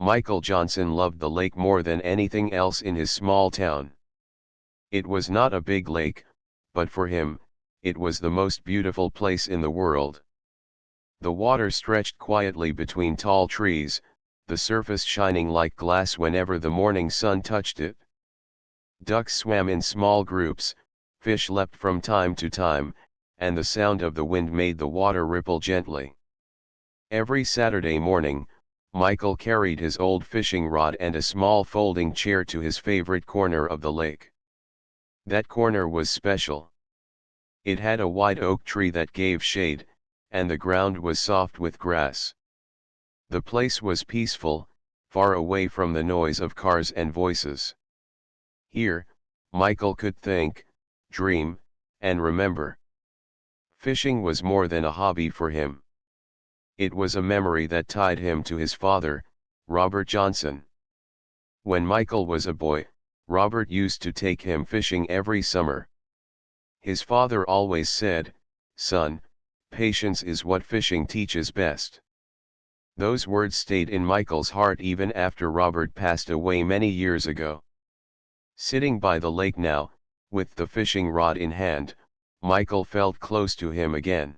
Michael Johnson loved the lake more than anything else in his small town. It was not a big lake, but for him, it was the most beautiful place in the world. The water stretched quietly between tall trees, the surface shining like glass whenever the morning sun touched it. Ducks swam in small groups, fish leapt from time to time, and the sound of the wind made the water ripple gently. Every Saturday morning, Michael carried his old fishing rod and a small folding chair to his favorite corner of the lake. That corner was special. It had a wide oak tree that gave shade, and the ground was soft with grass. The place was peaceful, far away from the noise of cars and voices. Here, Michael could think, dream, and remember. Fishing was more than a hobby for him. It was a memory that tied him to his father, Robert Johnson. When Michael was a boy, Robert used to take him fishing every summer. His father always said, "Son, patience is what fishing teaches best." Those words stayed in Michael's heart even after Robert passed away many years ago. Sitting by the lake now, with the fishing rod in hand, Michael felt close to him again.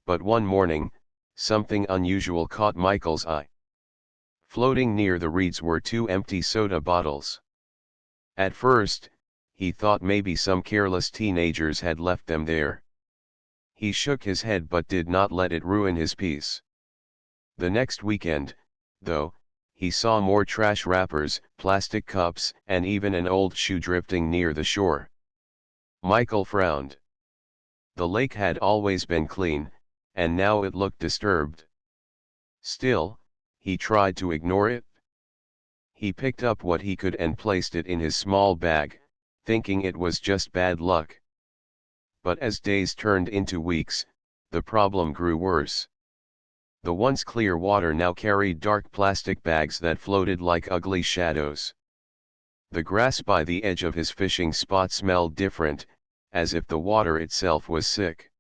But one morning, something unusual caught Michael's eye. Floating near the reeds were 2 empty soda bottles. At first, he thought maybe some careless teenagers had left them there. He shook his head but did not let it ruin his peace. The next weekend, though, he saw more trash wrappers, plastic cups, and even an old shoe drifting near the shore. Michael frowned. The lake had always been clean, and now it looked disturbed. Still, he tried to ignore it. He picked up what he could and placed it in his small bag, thinking it was just bad luck. But as days turned into weeks, the problem grew worse. The once clear water now carried dark plastic bags that floated like ugly shadows. The grass by the edge of his fishing spot smelled different, as if the water itself was sick.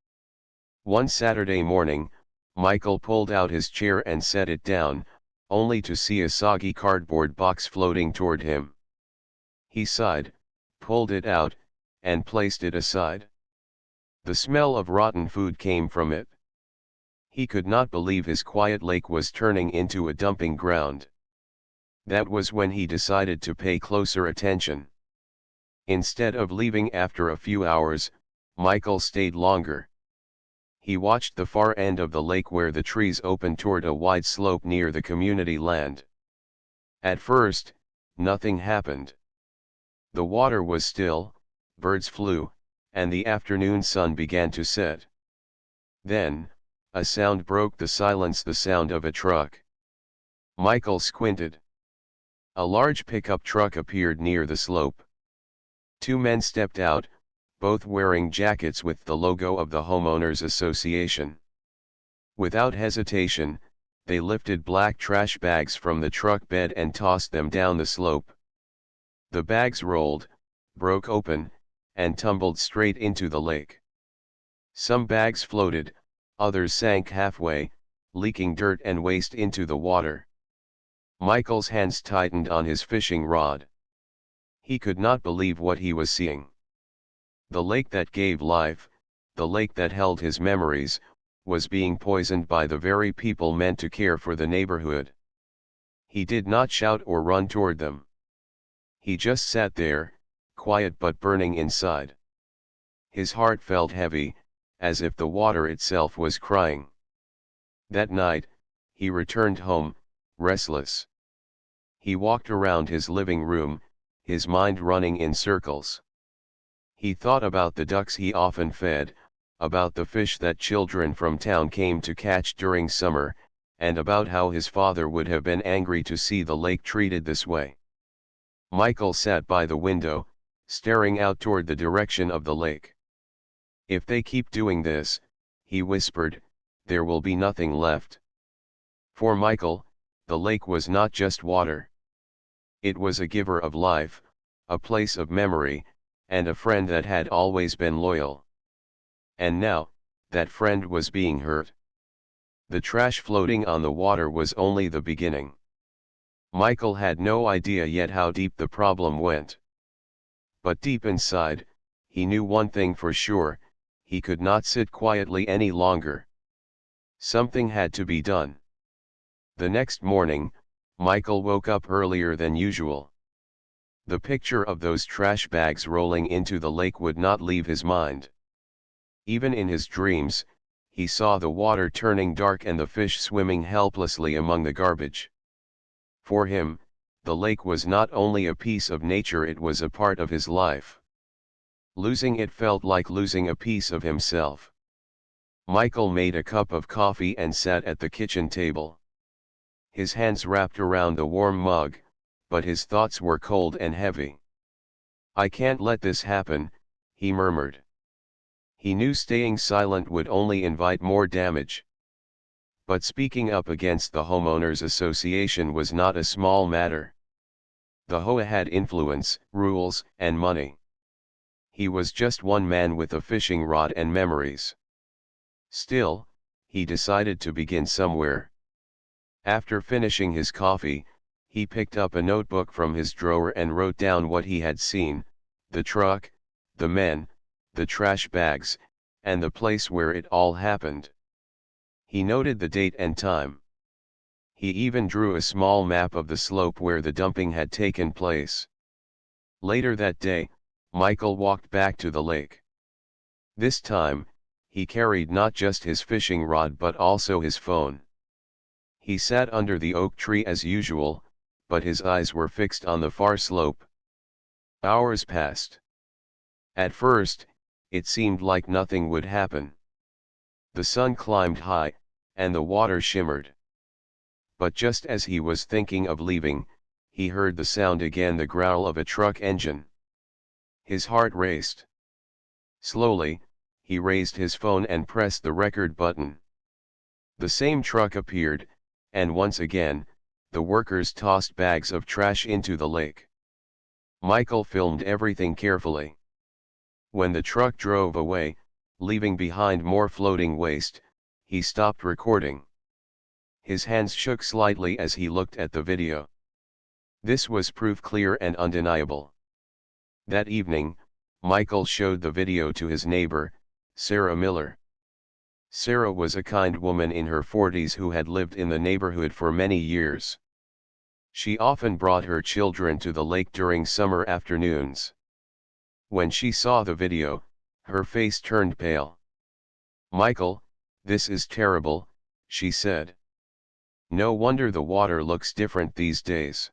One Saturday morning, Michael pulled out his chair and set it down, only to see a soggy cardboard box floating toward him. He sighed, pulled it out, and placed it aside. The smell of rotten food came from it. He could not believe his quiet lake was turning into a dumping ground. That was when he decided to pay closer attention. Instead of leaving after a few hours, Michael stayed longer. He watched the far end of the lake where the trees opened toward a wide slope near the community land. At first, nothing happened. The water was still, birds flew, and the afternoon sun began to set. Then, a sound broke the silence, the sound of a truck. Michael squinted. A large pickup truck appeared near the slope. 2 men stepped out, both wearing jackets with the logo of the Homeowners Association. Without hesitation, they lifted black trash bags from the truck bed and tossed them down the slope. The bags rolled, broke open, and tumbled straight into the lake. Some bags floated, others sank halfway, leaking dirt and waste into the water. Michael's hands tightened on his fishing rod. He could not believe what he was seeing. The lake that gave life, the lake that held his memories, was being poisoned by the very people meant to care for the neighborhood. He did not shout or run toward them. He just sat there, quiet but burning inside. His heart felt heavy, as if the water itself was crying. That night, he returned home, restless. He walked around his living room, his mind running in circles. He thought about the ducks he often fed, about the fish that children from town came to catch during summer, and about how his father would have been angry to see the lake treated this way. Michael sat by the window, staring out toward the direction of the lake. "If they keep doing this," he whispered, "there will be nothing left." For Michael, the lake was not just water. It was a giver of life, a place of memory, and a friend that had always been loyal. And now, that friend was being hurt. The trash floating on the water was only the beginning. Michael had no idea yet how deep the problem went. But deep inside, he knew one thing for sure: he could not sit quietly any longer. Something had to be done. The next morning, Michael woke up earlier than usual. The picture of those trash bags rolling into the lake would not leave his mind. Even in his dreams, he saw the water turning dark and the fish swimming helplessly among the garbage. For him, the lake was not only a piece of nature, it was a part of his life. Losing it felt like losing a piece of himself. Michael made a cup of coffee and sat at the kitchen table. His hands wrapped around the warm mug, but his thoughts were cold and heavy. "I can't let this happen," he murmured. He knew staying silent would only invite more damage. But speaking up against the homeowners association was not a small matter. The HOA had influence, rules, and money. He was just one man with a fishing rod and memories. Still, he decided to begin somewhere. After finishing his coffee, he picked up a notebook from his drawer and wrote down what he had seen: the truck, the men, the trash bags, and the place where it all happened. He noted the date and time. He even drew a small map of the slope where the dumping had taken place. Later that day, Michael walked back to the lake. This time, he carried not just his fishing rod but also his phone. He sat under the oak tree as usual, but his eyes were fixed on the far slope. Hours passed. At first, it seemed like nothing would happen. The sun climbed high, and the water shimmered. But just as he was thinking of leaving, he heard the sound again: the growl of a truck engine. His heart raced. Slowly, he raised his phone and pressed the record button. The same truck appeared, and once again, the workers tossed bags of trash into the lake. Michael filmed everything carefully. When the truck drove away, leaving behind more floating waste, he stopped recording. His hands shook slightly as he looked at the video. This was proof clear and undeniable. That evening, Michael showed the video to his neighbor, Sarah Miller. Sarah was a kind woman in her 40s who had lived in the neighborhood for many years. She often brought her children to the lake during summer afternoons. When she saw the video, her face turned pale. "Michael, this is terrible," she said. "No wonder the water looks different these days.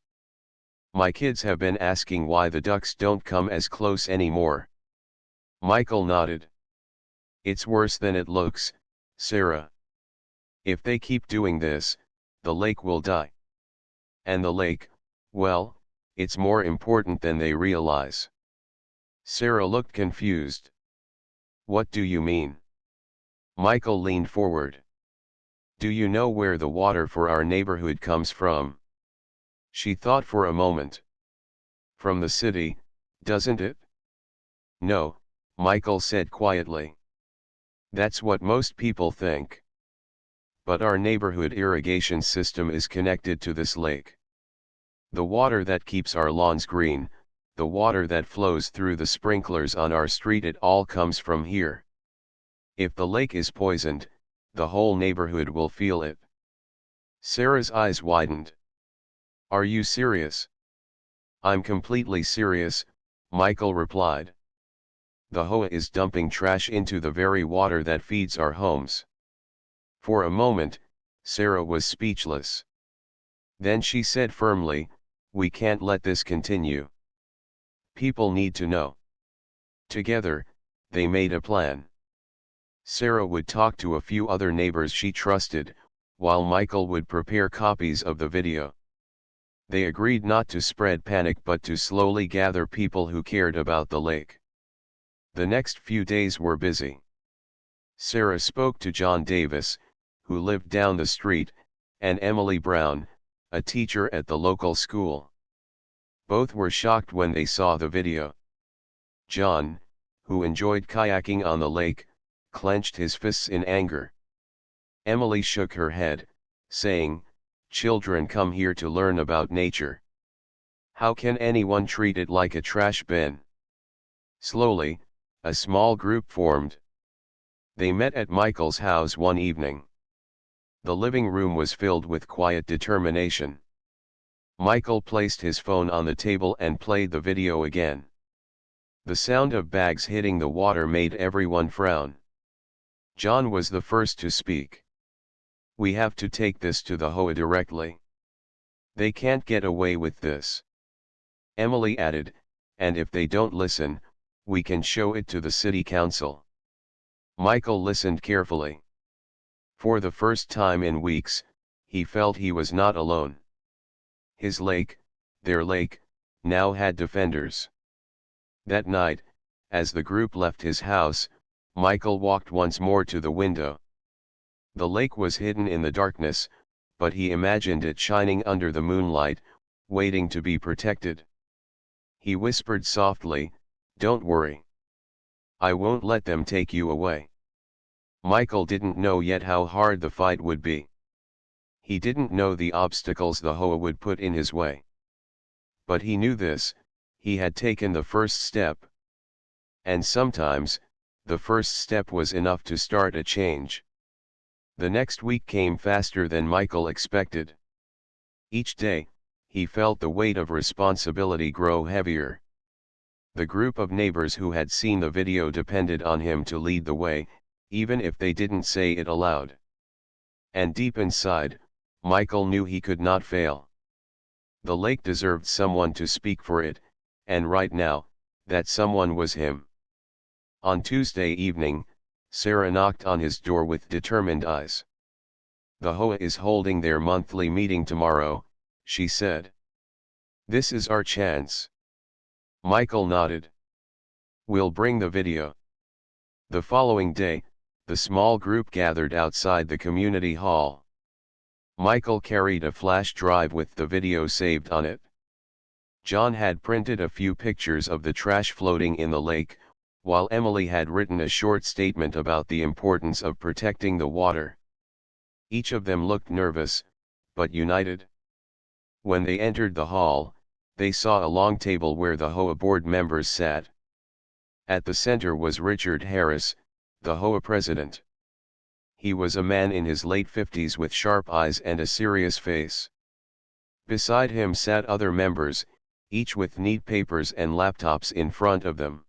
My kids have been asking why the ducks don't come as close anymore." Michael nodded. "It's worse than it looks, Sarah. If they keep doing this, the lake will die. And the lake, well, it's more important than they realize." Sarah looked confused. "What do you mean?" Michael leaned forward. "Do you know where the water for our neighborhood comes from?" She thought for a moment. "From the city, doesn't it?" "No," Michael said quietly. "That's what most people think. But our neighborhood irrigation system is connected to this lake. The water that keeps our lawns green, the water that flows through the sprinklers on our street, it all comes from here. If the lake is poisoned, the whole neighborhood will feel it." Sarah's eyes widened. "Are you serious?" "I'm completely serious," Michael replied. "The HOA is dumping trash into the very water that feeds our homes." For a moment, Sarah was speechless. Then she said firmly, "We can't let this continue. People need to know." Together, they made a plan. Sarah would talk to a few other neighbors she trusted, while Michael would prepare copies of the video. They agreed not to spread panic but to slowly gather people who cared about the lake. The next few days were busy. Sarah spoke to John Davis, who lived down the street, and Emily Brown, a teacher at the local school. Both were shocked when they saw the video. John, who enjoyed kayaking on the lake, clenched his fists in anger. Emily shook her head, saying, Children come here to learn about nature. How can anyone treat it like a trash bin? Slowly, a small group formed. They met at Michael's house one evening. The living room was filled with quiet determination. Michael placed his phone on the table and played the video again. The sound of bags hitting the water made everyone frown. John was the first to speak. We have to take this to the HOA directly. They can't get away with this. Emily added, and if they don't listen, we can show it to the city council. Michael listened carefully. For the first time in weeks, he felt he was not alone. His lake, their lake, now had defenders. That night, as the group left his house, Michael walked once more to the window. The lake was hidden in the darkness, but he imagined it shining under the moonlight, waiting to be protected. He whispered softly, "Don't worry. I won't let them take you away." Michael didn't know yet how hard the fight would be. He didn't know the obstacles the HOA would put in his way. But he knew this: he had taken the first step. And sometimes, the first step was enough to start a change. The next week came faster than Michael expected. Each day, he felt the weight of responsibility grow heavier. The group of neighbors who had seen the video depended on him to lead the way, even if they didn't say it aloud. And deep inside, Michael knew he could not fail. The lake deserved someone to speak for it, and right now, that someone was him. On Tuesday evening, Sarah knocked on his door with determined eyes. "The HOA is holding their monthly meeting tomorrow," she said. "This is our chance." Michael nodded. "We'll bring the video." The following day, the small group gathered outside the community hall. Michael carried a flash drive with the video saved on it. John had printed a few pictures of the trash floating in the lake, while Emily had written a short statement about the importance of protecting the water. Each of them looked nervous, but united. When they entered the hall, they saw a long table where the HOA board members sat. At the center was Richard Harris, the HOA president. He was a man in his late 50s with sharp eyes and a serious face. Beside him sat other members, each with neat papers and laptops in front of them.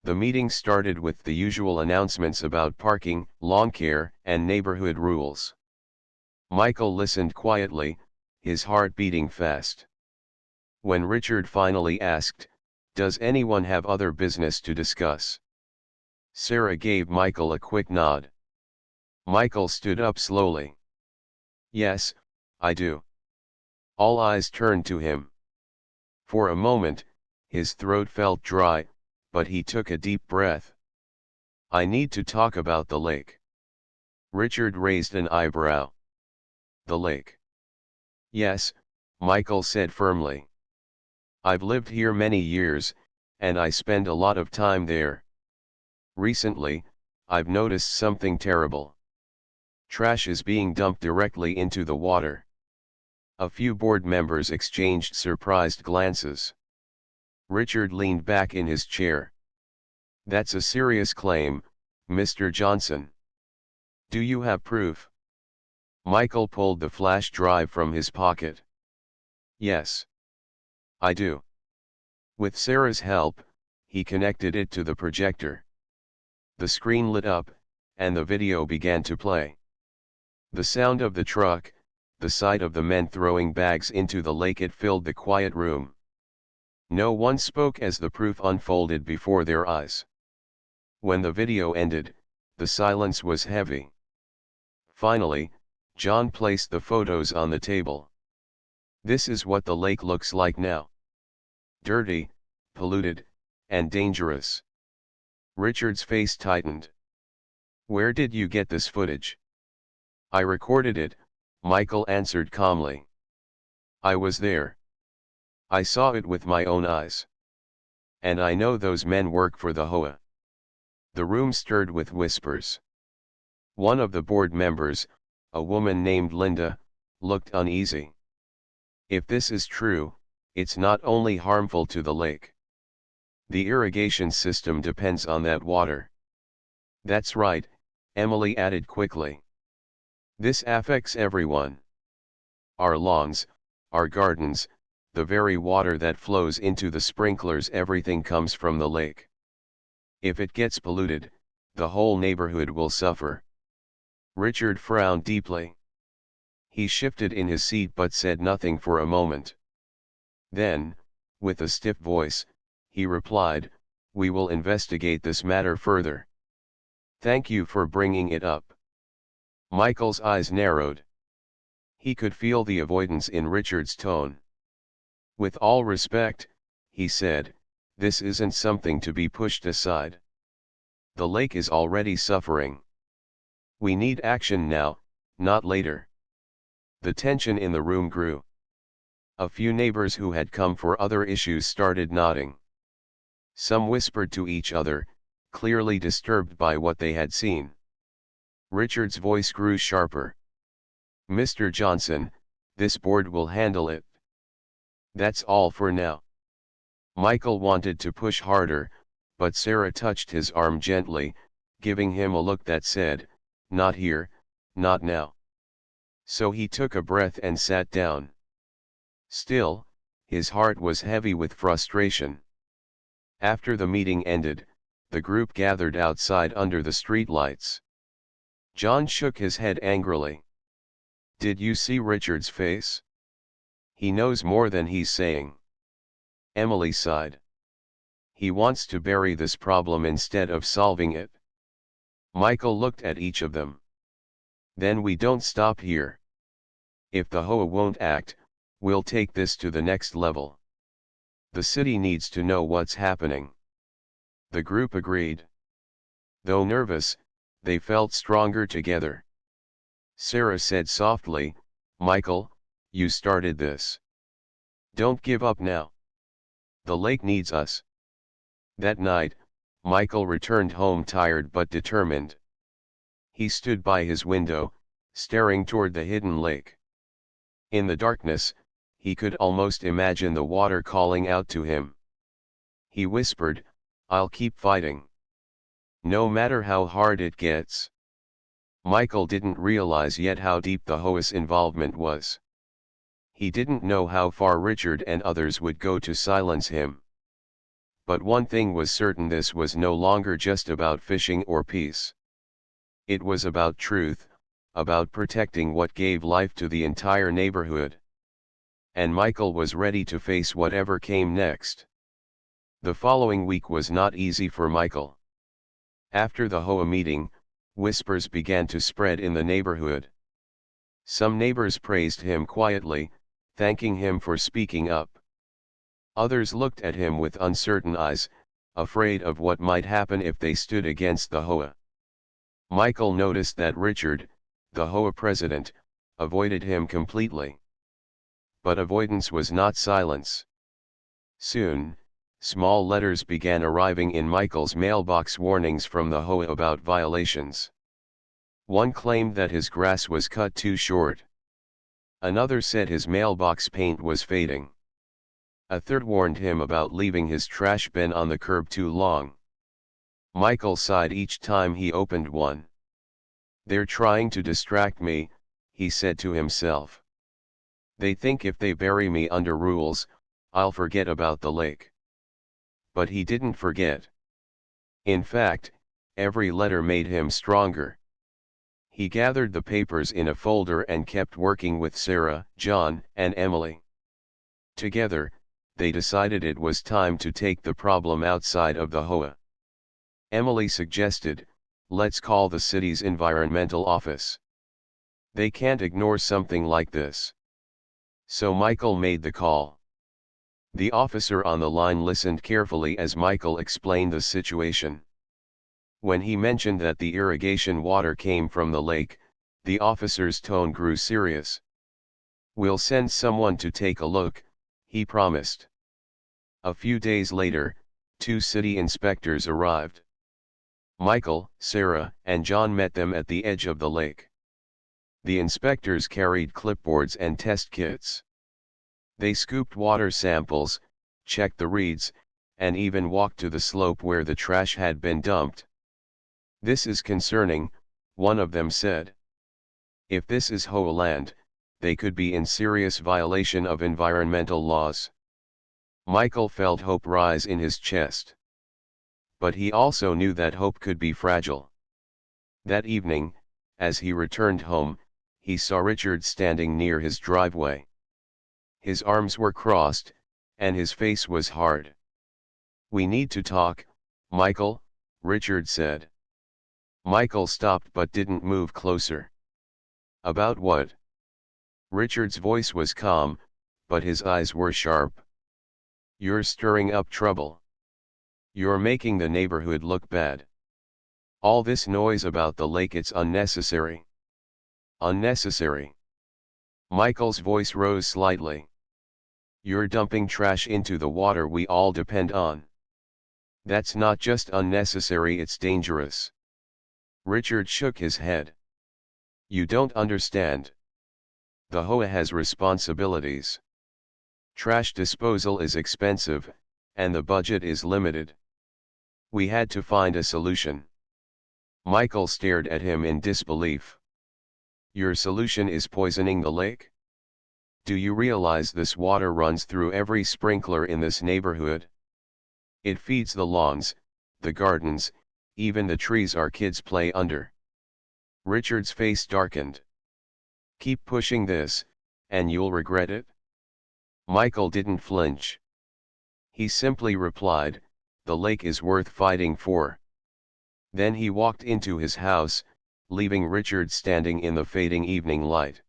The meeting started with the usual announcements about parking, lawn care, and neighborhood rules. Michael listened quietly, his heart beating fast. When Richard finally asked, "Does anyone have other business to discuss?" Sarah gave Michael a quick nod. Michael stood up slowly. "Yes, I do." All eyes turned to him. For a moment, his throat felt dry, but he took a deep breath. "I need to talk about the lake." Richard raised an eyebrow. "The lake?" "Yes," Michael said firmly. "I've lived here many years, and I spend a lot of time there. Recently, I've noticed something terrible. Trash is being dumped directly into the water." A few board members exchanged surprised glances. Richard leaned back in his chair. "That's a serious claim, Mr. Johnson. Do you have proof?" Michael pulled the flash drive from his pocket. "Yes, I do." With Sarah's help, he connected it to the projector. The screen lit up, and the video began to play. The sound of the truck, the sight of the men throwing bags into the lake, it filled the quiet room. No one spoke as the proof unfolded before their eyes. When the video ended, the silence was heavy. Finally, John placed the photos on the table. "This is what the lake looks like now. Dirty, polluted, and dangerous." Richard's face tightened. "Where did you get this footage?" "I recorded it," Michael answered calmly. "I was there. I saw it with my own eyes. And I know those men work for the HOA." The room stirred with whispers. One of the board members, a woman named Linda, looked uneasy. If this is true, it's not only harmful to the lake. The irrigation system depends on that water. That's right, Emily added quickly. This affects everyone. Our lawns, our gardens, the very water that flows into the sprinklers, everything comes from the lake. If it gets polluted, the whole neighborhood will suffer. Richard frowned deeply. He shifted in his seat but said nothing for a moment. Then, with a stiff voice, he replied, "We will investigate this matter further. Thank you for bringing it up." Michael's eyes narrowed. He could feel the avoidance in Richard's tone. "With all respect," he said, "this isn't something to be pushed aside. The lake is already suffering. We need action now, not later." The tension in the room grew. A few neighbors who had come for other issues started nodding. Some whispered to each other, clearly disturbed by what they had seen. Richard's voice grew sharper. "Mr. Johnson, this board will handle it. That's all for now." Michael wanted to push harder, but Sarah touched his arm gently, giving him a look that said, "Not here, not now." So he took a breath and sat down. Still, his heart was heavy with frustration. After the meeting ended, the group gathered outside under the streetlights. John shook his head angrily. "Did you see Richard's face? He knows more than he's saying." Emily sighed. "He wants to bury this problem instead of solving it." Michael looked at each of them. "Then we don't stop here. If the HOA won't act, we'll take this to the next level. The city needs to know what's happening." The group agreed. Though nervous, they felt stronger together. Sarah said softly, "Michael, you started this. Don't give up now. The lake needs us." That night, Michael returned home tired but determined. He stood by his window, staring toward the hidden lake. In the darkness, he could almost imagine the water calling out to him. He whispered, "I'll keep fighting. No matter how hard it gets." Michael didn't realize yet how deep the HOA's involvement was. He didn't know how far Richard and others would go to silence him. But one thing was certain: this was no longer just about fishing or peace. It was about truth, about protecting what gave life to the entire neighborhood. And Michael was ready to face whatever came next. The following week was not easy for Michael. After the HOA meeting, whispers began to spread in the neighborhood. Some neighbors praised him quietly, thanking him for speaking up. Others looked at him with uncertain eyes, afraid of what might happen if they stood against the HOA. Michael noticed that Richard, the HOA president, avoided him completely. But avoidance was not silence. Soon, small letters began arriving in Michael's mailbox, warnings from the HOA about violations. One claimed that his grass was cut too short. Another said his mailbox paint was fading. A third warned him about leaving his trash bin on the curb too long. Michael sighed each time he opened one. "They're trying to distract me," he said to himself. "They think if they bury me under rules, I'll forget about the lake." But he didn't forget. In fact, every letter made him stronger. He gathered the papers in a folder and kept working with Sarah, John, and Emily. Together, they decided it was time to take the problem outside of the HOA. Emily suggested, "Let's call the city's environmental office. They can't ignore something like this." So Michael made the call. The officer on the line listened carefully as Michael explained the situation. When he mentioned that the irrigation water came from the lake, the officer's tone grew serious. "We'll send someone to take a look," he promised. A few days later, 2 city inspectors arrived. Michael, Sarah, and John met them at the edge of the lake. The inspectors carried clipboards and test kits. They scooped water samples, checked the reeds, and even walked to the slope where the trash had been dumped. "This is concerning," one of them said. "If this is HOA land, they could be in serious violation of environmental laws." Michael felt hope rise in his chest. But he also knew that hope could be fragile. That evening, as he returned home, he saw Richard standing near his driveway. His arms were crossed, and his face was hard. "We need to talk, Michael," Richard said. Michael stopped but didn't move closer. "About what?" Richard's voice was calm, but his eyes were sharp. "You're stirring up trouble. You're making the neighborhood look bad. All this noise about the lake, it's unnecessary." "Unnecessary?" Michael's voice rose slightly. "You're dumping trash into the water we all depend on. That's not just unnecessary, it's dangerous." Richard shook his head. "You don't understand. The HOA has responsibilities. Trash disposal is expensive, and the budget is limited. We had to find a solution." Michael stared at him in disbelief. "Your solution is poisoning the lake? Do you realize this water runs through every sprinkler in this neighborhood? It feeds the lawns, the gardens, even the trees our kids play under." Richard's face darkened. "Keep pushing this, and you'll regret it." Michael didn't flinch. He simply replied, "The lake is worth fighting for." Then he walked into his house, leaving Richard standing in the fading evening light.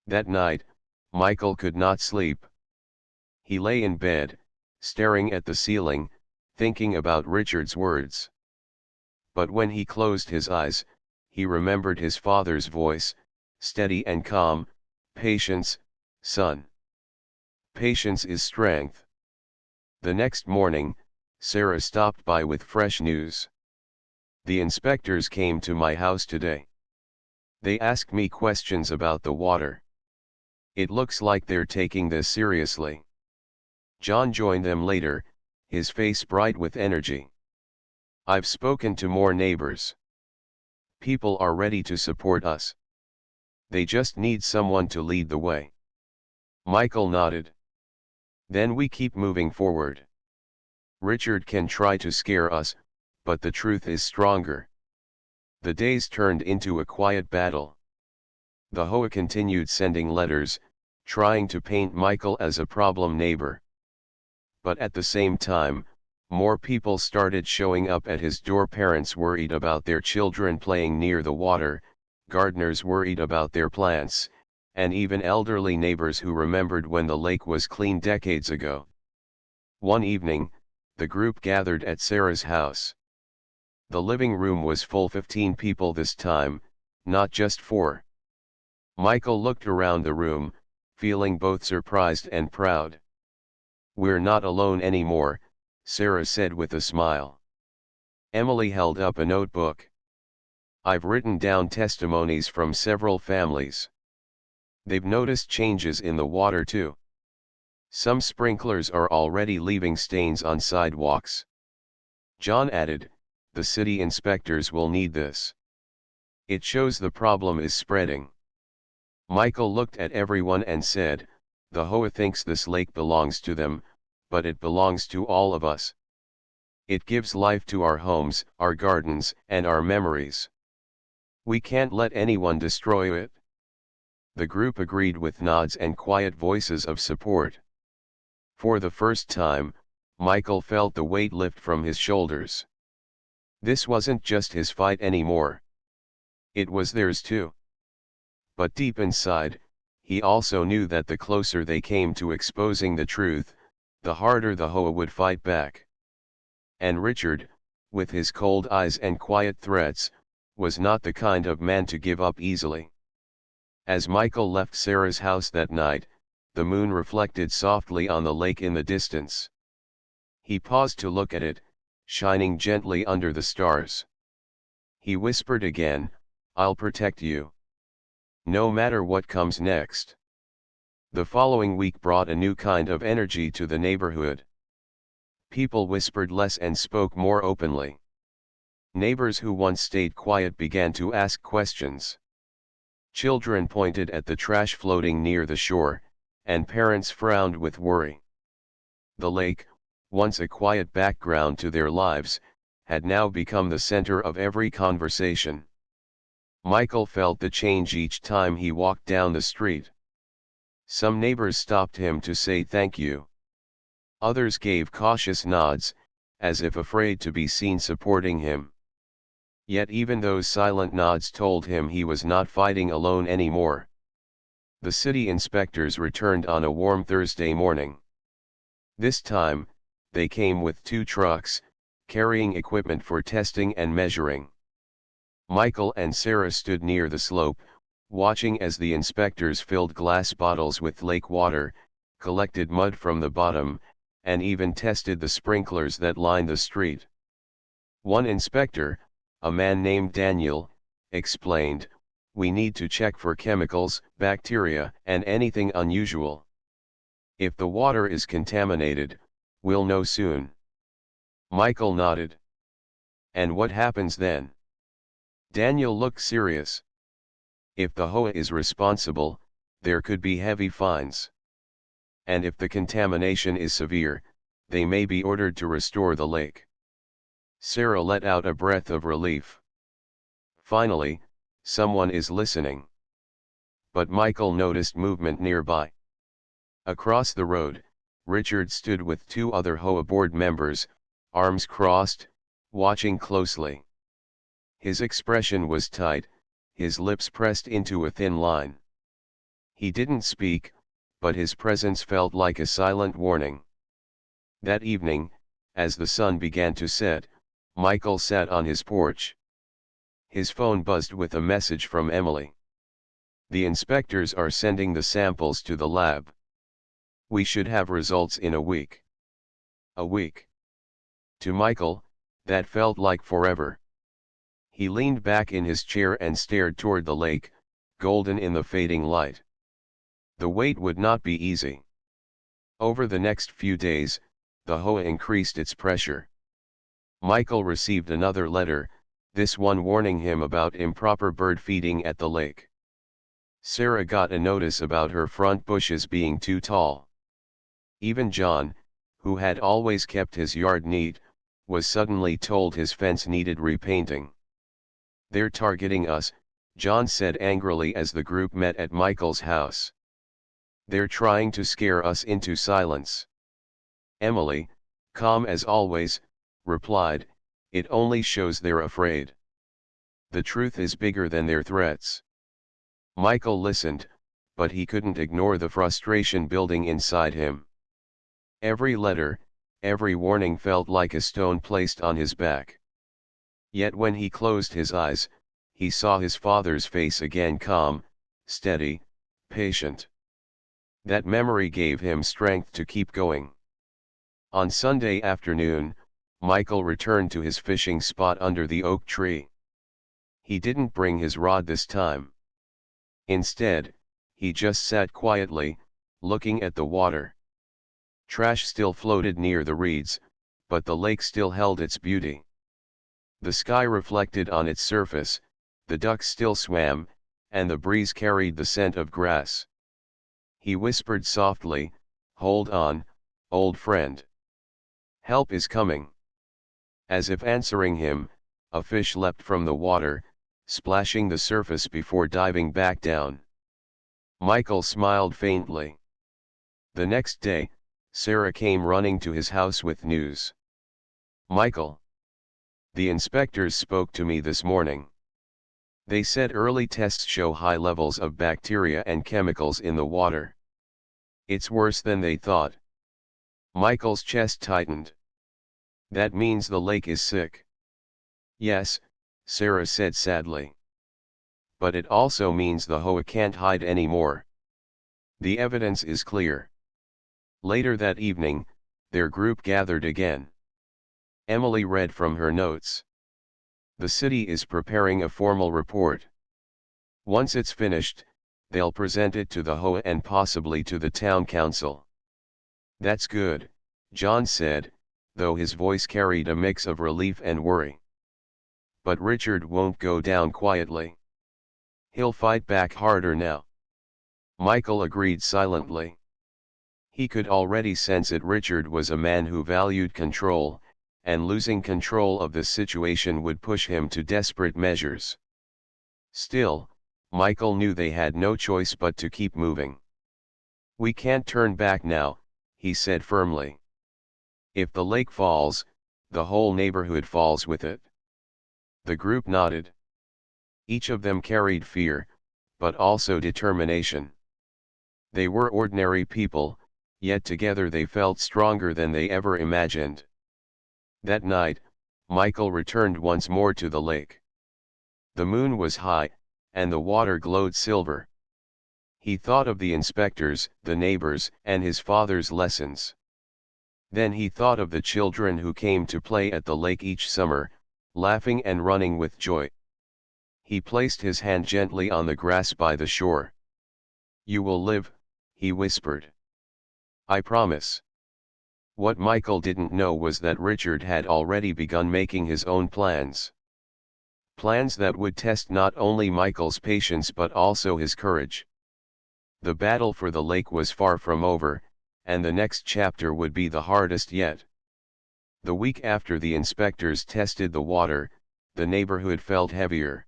That night, Michael could not sleep. He lay in bed, staring at the ceiling, thinking about Richard's words. But when he closed his eyes, he remembered his father's voice, steady and calm, "Patience, son. Patience is strength." The next morning, Sarah stopped by with fresh news. "The inspectors came to my house today. They asked me questions about the water. It looks like they're taking this seriously." John joined them later, his face bright with energy. "I've spoken to more neighbors. People are ready to support us. They just need someone to lead the way." Michael nodded. "Then we keep moving forward. Richard can try to scare us, but the truth is stronger." The days turned into a quiet battle. The HOA continued sending letters, trying to paint Michael as a problem neighbor. But at the same time, more people started showing up at his door. Parents worried about their children playing near the water, gardeners worried about their plants, and even elderly neighbors who remembered when the lake was clean decades ago. One evening, the group gathered at Sarah's house. The living room was full, 15 people this time, not just 4. Michael looked around the room, feeling both surprised and proud. "We're not alone anymore," Sarah said with a smile. Emily held up a notebook. "I've written down testimonies from several families. They've noticed changes in the water too. Some sprinklers are already leaving stains on sidewalks." John added, "The city inspectors will need this. It shows the problem is spreading." Michael looked at everyone and said, "The HOA thinks this lake belongs to them, but it belongs to all of us. It gives life to our homes, our gardens, and our memories. We can't let anyone destroy it." The group agreed with nods and quiet voices of support. For the first time, Michael felt the weight lift from his shoulders. This wasn't just his fight anymore. It was theirs too. But deep inside, he also knew that the closer they came to exposing the truth, the harder the HOA would fight back. And Richard, with his cold eyes and quiet threats, was not the kind of man to give up easily. As Michael left Sarah's house that night, the moon reflected softly on the lake in the distance. He paused to look at it, shining gently under the stars. He whispered again, "I'll protect you." no matter what comes next. The following week brought a new kind of energy to the neighborhood. People whispered less and spoke more openly. Neighbors who once stayed quiet began to ask questions. Children pointed at the trash floating near the shore, and parents frowned with worry. The lake, once a quiet background to their lives, had now become the center of every conversation. Michael felt the change each time he walked down the street. Some neighbors stopped him to say thank you. Others gave cautious nods, as if afraid to be seen supporting him. Yet even those silent nods told him he was not fighting alone anymore. The city inspectors returned on a warm Thursday morning. This time, they came with 2 trucks, carrying equipment for testing and measuring. Michael and Sarah stood near the slope, watching as the inspectors filled glass bottles with lake water, collected mud from the bottom, and even tested the sprinklers that lined the street. One inspector, a man named Daniel, explained, "We need to check for chemicals, bacteria, and anything unusual. If the water is contaminated, we'll know soon." Michael nodded. "And what happens then?" Daniel looked serious. "If the HOA is responsible, there could be heavy fines. And if the contamination is severe, they may be ordered to restore the lake." Sarah let out a breath of relief. Finally, someone is listening. But Michael noticed movement nearby. Across the road, Richard stood with 2 other HOA board members, arms crossed, watching closely. His expression was tight, his lips pressed into a thin line. He didn't speak, but his presence felt like a silent warning. That evening, as the sun began to set, Michael sat on his porch. His phone buzzed with a message from Emily. "The inspectors are sending the samples to the lab. We should have results in a week." A week. To Michael, that felt like forever. He leaned back in his chair and stared toward the lake, golden in the fading light. The wait would not be easy. Over the next few days, the HOA increased its pressure. Michael received another letter, this one warning him about improper bird feeding at the lake. Sarah got a notice about her front bushes being too tall. Even John, who had always kept his yard neat, was suddenly told his fence needed repainting. "They're targeting us," John said angrily as the group met at Michael's house. "They're trying to scare us into silence." Emily, calm as always, replied, "It only shows they're afraid. The truth is bigger than their threats." Michael listened, but he couldn't ignore the frustration building inside him. Every letter, every warning felt like a stone placed on his back. Yet when he closed his eyes, he saw his father's face again, calm, steady, patient. That memory gave him strength to keep going. On Sunday afternoon, Michael returned to his fishing spot under the oak tree. He didn't bring his rod this time. Instead, he just sat quietly, looking at the water. Trash still floated near the reeds, but the lake still held its beauty. The sky reflected on its surface, the ducks still swam, and the breeze carried the scent of grass. He whispered softly, "Hold on, old friend. Help is coming." As if answering him, a fish leapt from the water, splashing the surface before diving back down. Michael smiled faintly. The next day, Sarah came running to his house with news. "Michael, the inspectors spoke to me this morning. They said early tests show high levels of bacteria and chemicals in the water. It's worse than they thought." Michael's chest tightened. "That means the lake is sick." "Yes," Sarah said sadly. "But it also means the HOA can't hide anymore. The evidence is clear." Later that evening, their group gathered again. Emily read from her notes. "The city is preparing a formal report. Once it's finished, they'll present it to the HOA and possibly to the town council. That's good, John said, though his voice carried a mix of relief and worry. But Richard won't go down quietly. He'll fight back harder now. Michael agreed silently. He could already sense it. Richard was a man who valued control, and losing control of the situation would push him to desperate measures. Still, Michael knew they had no choice but to keep moving. We can't turn back now, he said firmly. If the lake falls, the whole neighborhood falls with it. The group nodded. Each of them carried fear, but also determination. They were ordinary people, yet together they felt stronger than they ever imagined. That night, Michael returned once more to the lake. The moon was high, and the water glowed silver. He thought of the inspectors, the neighbors, and his father's lessons. Then he thought of the children who came to play at the lake each summer, laughing and running with joy. He placed his hand gently on the grass by the shore. "You will live," he whispered. "I promise." What Michael didn't know was that Richard had already begun making his own plans. Plans that would test not only Michael's patience but also his courage. The battle for the lake was far from over, and the next chapter would be the hardest yet. The week after the inspectors tested the water, the neighborhood felt heavier.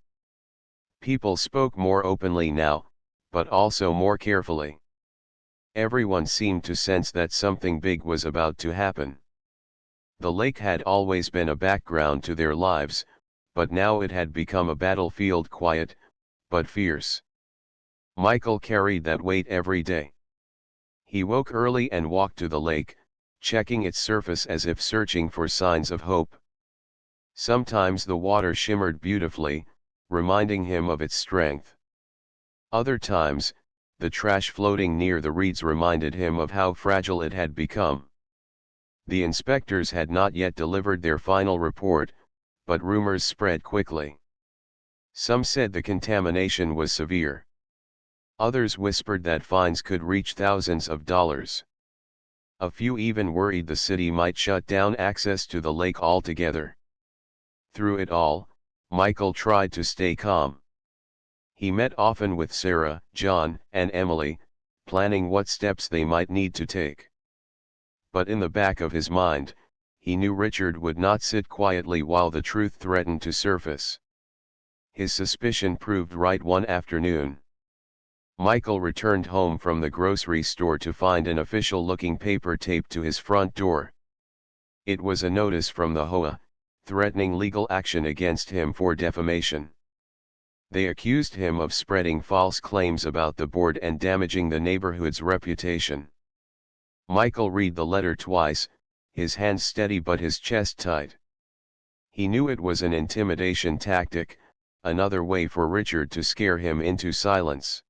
People spoke more openly now, but also more carefully. Everyone seemed to sense that something big was about to happen. The lake had always been a background to their lives, but now it had become a battlefield, quiet, but fierce. Michael carried that weight every day. He woke early and walked to the lake, checking its surface as if searching for signs of hope. Sometimes the water shimmered beautifully, reminding him of its strength. Other times, the trash floating near the reeds reminded him of how fragile it had become. The inspectors had not yet delivered their final report, but rumors spread quickly. Some said the contamination was severe. Others whispered that fines could reach thousands of dollars. A few even worried the city might shut down access to the lake altogether. Through it all, Michael tried to stay calm. He met often with Sarah, John, and Emily, planning what steps they might need to take. But in the back of his mind, he knew Richard would not sit quietly while the truth threatened to surface. His suspicion proved right one afternoon. Michael returned home from the grocery store to find an official-looking paper taped to his front door. It was a notice from the HOA, threatening legal action against him for defamation. They accused him of spreading false claims about the board and damaging the neighborhood's reputation. Michael read the letter twice, his hands steady but his chest tight. He knew it was an intimidation tactic, another way for Richard to scare him into silence.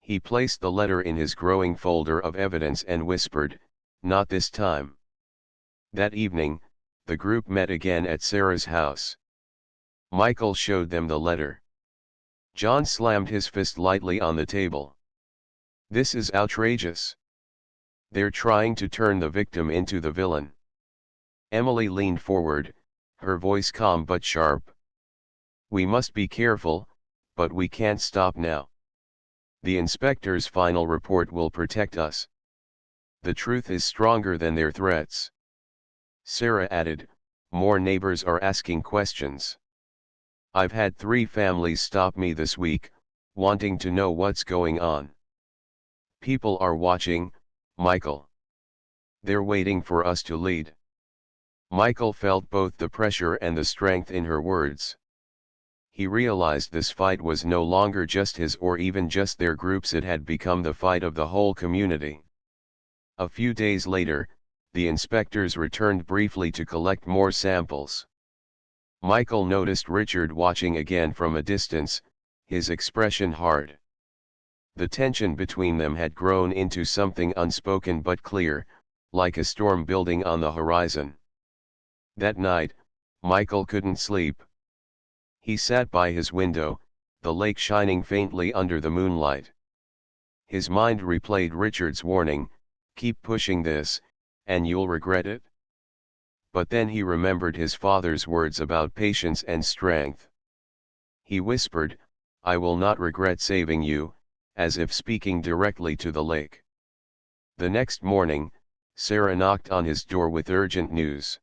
He placed the letter in his growing folder of evidence and whispered, "Not this time." That evening, the group met again at Sarah's house. Michael showed them the letter. John slammed his fist lightly on the table. "This is outrageous. They're trying to turn the victim into the villain." Emily leaned forward, her voice calm but sharp. "We must be careful, but we can't stop now. The inspector's final report will protect us. The truth is stronger than their threats." Sarah added, "More neighbors are asking questions. I've had 3 families stop me this week, wanting to know what's going on. People are watching, Michael. They're waiting for us to lead." Michael felt both the pressure and the strength in her words. He realized this fight was no longer just his or even just their group's, it had become the fight of the whole community. A few days later, the inspectors returned briefly to collect more samples. Michael noticed Richard watching again from a distance, his expression hard. The tension between them had grown into something unspoken but clear, like a storm building on the horizon. That night, Michael couldn't sleep. He sat by his window, the lake shining faintly under the moonlight. His mind replayed Richard's warning, "Keep pushing this, and you'll regret it." But then he remembered his father's words about patience and strength. He whispered, "I will not regret saving you," as if speaking directly to the lake. The next morning, Sarah knocked on his door with urgent news.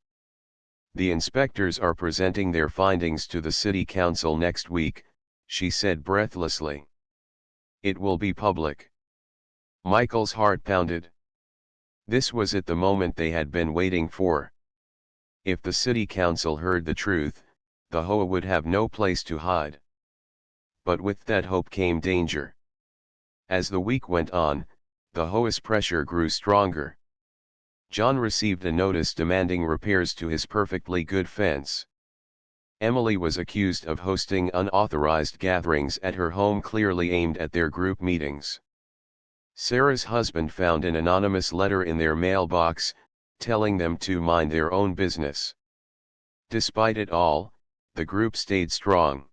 "The inspectors are presenting their findings to the city council next week," she said breathlessly. "It will be public." Michael's heart pounded. This was it, the moment they had been waiting for. If the city council heard the truth, the HOA would have no place to hide. But with that hope came danger. As the week went on, the HOA's pressure grew stronger. John received a notice demanding repairs to his perfectly good fence. Emily was accused of hosting unauthorized gatherings at her home clearly aimed at their group meetings. Sarah's husband found an anonymous letter in their mailbox, telling them to mind their own business. Despite it all, the group stayed strong.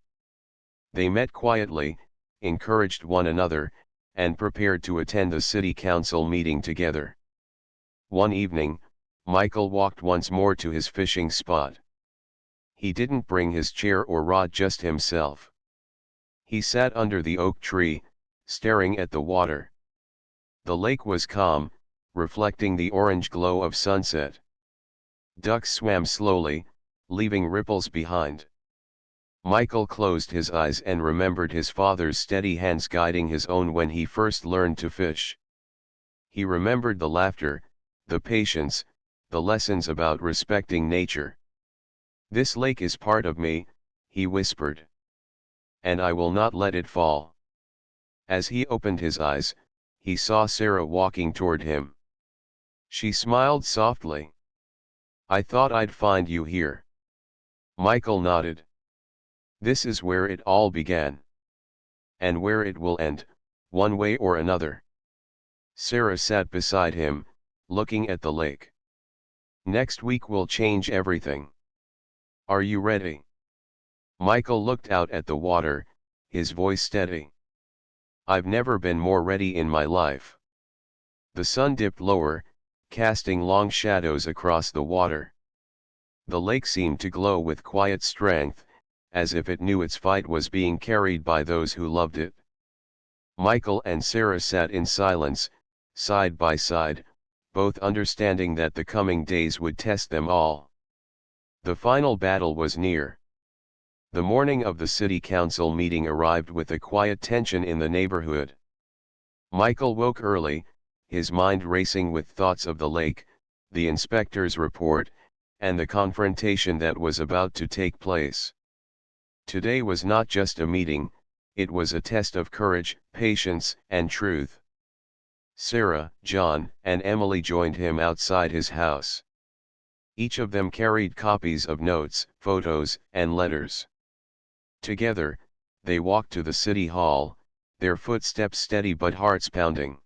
They met quietly, encouraged one another, and prepared to attend the city council meeting together. One evening, Michael walked once more to his fishing spot. He didn't bring his chair or rod, just himself. He sat under the oak tree, staring at the water. The lake was calm, reflecting the orange glow of sunset. Ducks swam slowly, leaving ripples behind. Michael closed his eyes and remembered his father's steady hands guiding his own when he first learned to fish. He remembered the laughter, the patience, the lessons about respecting nature. "This lake is part of me," he whispered. "And I will not let it fall." As he opened his eyes, he saw Sarah walking toward him. She smiled softly. "I thought I'd find you here." Michael nodded. This is where it all began. And where it will end, one way or another. Sarah sat beside him, looking at the lake. "Next week will change everything. Are you ready?" Michael looked out at the water, his voice steady. "I've never been more ready in my life." The sun dipped lower, casting long shadows across the water. The lake seemed to glow with quiet strength, as if it knew its fight was being carried by those who loved it. Michael and Sarah sat in silence, side by side, both understanding that the coming days would test them all. The final battle was near. The morning of the city council meeting arrived with a quiet tension in the neighborhood. Michael woke early, his mind racing with thoughts of the lake, the inspector's report, and the confrontation that was about to take place. Today was not just a meeting, it was a test of courage, patience, and truth. Sarah, John, and Emily joined him outside his house. Each of them carried copies of notes, photos, and letters. Together, they walked to the city hall, their footsteps steady but hearts pounding.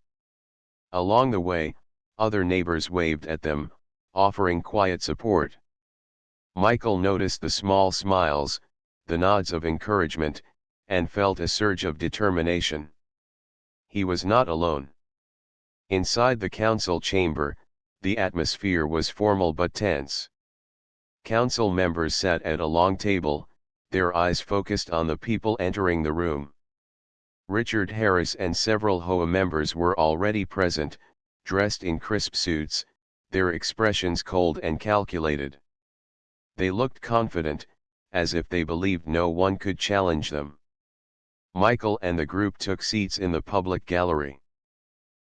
Along the way, other neighbors waved at them, offering quiet support. Michael noticed the small smiles, the nods of encouragement, and felt a surge of determination. He was not alone. Inside the council chamber, the atmosphere was formal but tense. Council members sat at a long table, their eyes focused on the people entering the room. Richard Harris and several HOA members were already present, dressed in crisp suits, their expressions cold and calculated. They looked confident, as if they believed no one could challenge them. Michael and the group took seats in the public gallery.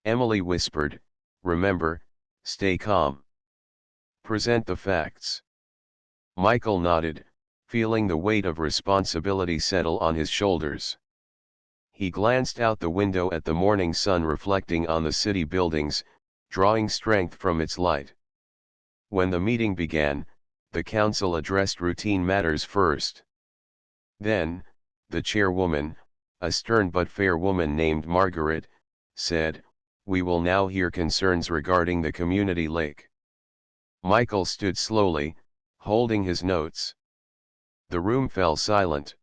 Emily whispered, "Remember, stay calm. Present the facts." Michael nodded, feeling the weight of responsibility settle on his shoulders. He glanced out the window at the morning sun reflecting on the city buildings, drawing strength from its light. When the meeting began, the council addressed routine matters first. Then, the chairwoman, a stern but fair woman named Margaret, said, "We will now hear concerns regarding the community lake." Michael stood slowly, holding his notes. The room fell silent.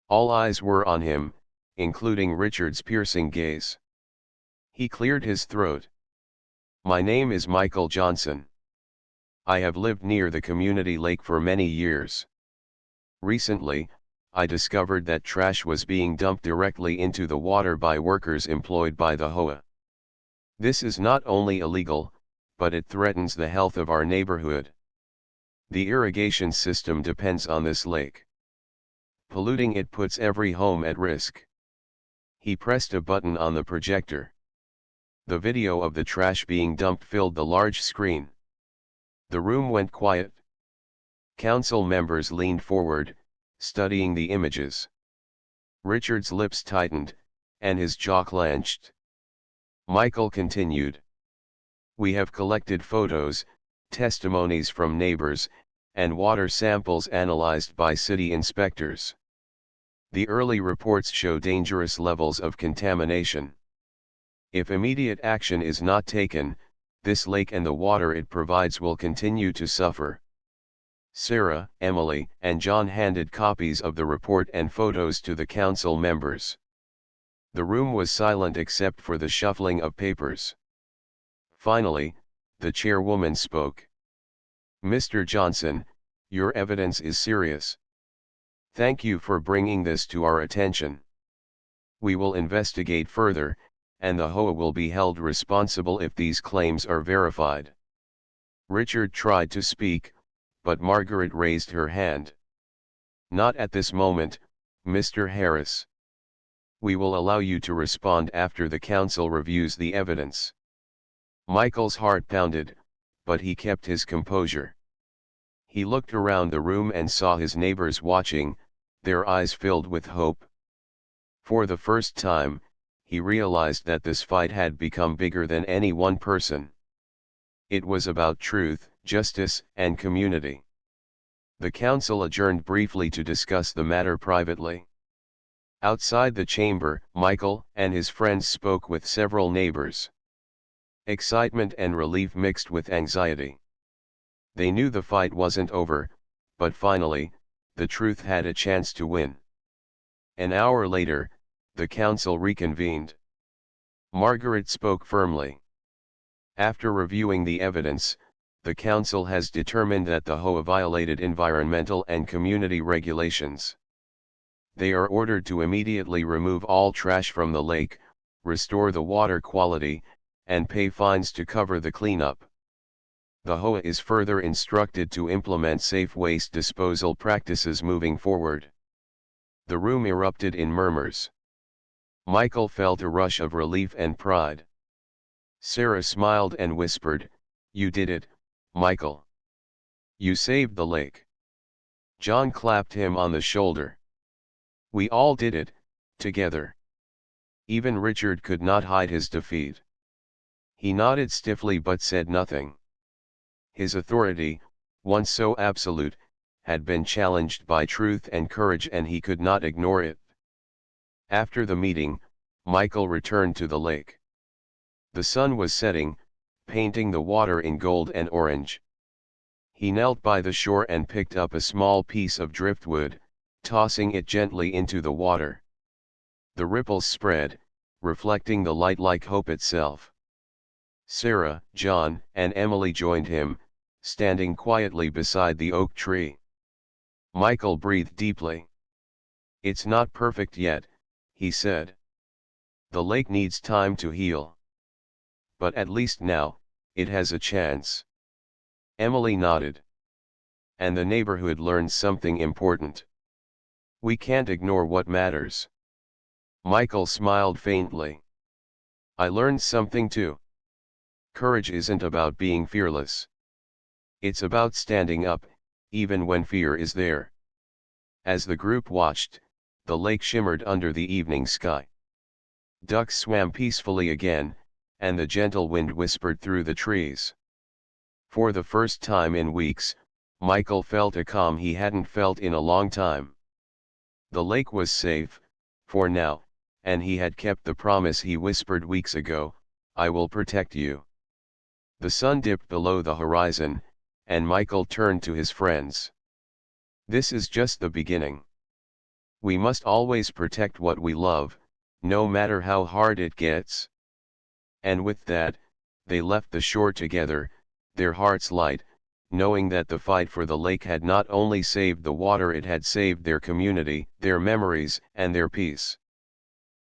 All eyes were on him, including Richard's piercing gaze. He cleared his throat. My name is Michael Johnson. I have lived near the community lake for many years. Recently, I discovered that trash was being dumped directly into the water by workers employed by the HOA. This is not only illegal, but it threatens the health of our neighborhood. The irrigation system depends on this lake. Polluting it puts every home at risk. He pressed a button on the projector. The video of the trash being dumped filled the large screen. The room went quiet. Council members leaned forward, studying the images. Richard's lips tightened, and his jaw clenched. Michael continued. We have collected photos, testimonies from neighbors, and water samples analyzed by city inspectors. The early reports show dangerous levels of contamination. If immediate action is not taken, this lake and the water it provides will continue to suffer. Sarah, Emily, and John handed copies of the report and photos to the council members. The room was silent except for the shuffling of papers. Finally, the chairwoman spoke. Mr. Johnson, your evidence is serious. Thank you for bringing this to our attention. We will investigate further, and the HOA will be held responsible if these claims are verified. Richard tried to speak, but Margaret raised her hand. Not at this moment, Mr. Harris. We will allow you to respond after the council reviews the evidence. Michael's heart pounded, but he kept his composure. He looked around the room and saw his neighbors watching, their eyes filled with hope. For the first time, he realized that this fight had become bigger than any one person. It was about truth, justice, and community. The council adjourned briefly to discuss the matter privately. Outside the chamber, Michael and his friends spoke with several neighbors. Excitement and relief mixed with anxiety. They knew the fight wasn't over, but finally, the truth had a chance to win. An hour later, the council reconvened. Margaret spoke firmly. After reviewing the evidence, the council has determined that the HOA violated environmental and community regulations. They are ordered to immediately remove all trash from the lake, restore the water quality, and pay fines to cover the cleanup. The HOA is further instructed to implement safe waste disposal practices moving forward. The room erupted in murmurs. Michael felt a rush of relief and pride. Sarah smiled and whispered, "You did it, Michael. You saved the lake." John clapped him on the shoulder. "We all did it, together." Even Richard could not hide his defeat. He nodded stiffly but said nothing. His authority, once so absolute, had been challenged by truth and courage, and he could not ignore it. After the meeting, Michael returned to the lake. The sun was setting, painting the water in gold and orange. He knelt by the shore and picked up a small piece of driftwood, tossing it gently into the water. The ripples spread, reflecting the light like hope itself. Sarah, John, and Emily joined him, standing quietly beside the oak tree. Michael breathed deeply. "It's not perfect yet," he said. "The lake needs time to heal. But at least now, it has a chance." Emily nodded. "And the neighborhood learned something important. We can't ignore what matters." Michael smiled faintly. "I learned something too. Courage isn't about being fearless. It's about standing up, even when fear is there." As the group watched, the lake shimmered under the evening sky. Ducks swam peacefully again, and the gentle wind whispered through the trees. For the first time in weeks, Michael felt a calm he hadn't felt in a long time. The lake was safe, for now, and he had kept the promise he whispered weeks ago, "I will protect you." The sun dipped below the horizon, and Michael turned to his friends. "This is just the beginning. We must always protect what we love, no matter how hard it gets." And with that, they left the shore together, their hearts light, knowing that the fight for the lake had not only saved the water, it had saved their community, their memories, and their peace.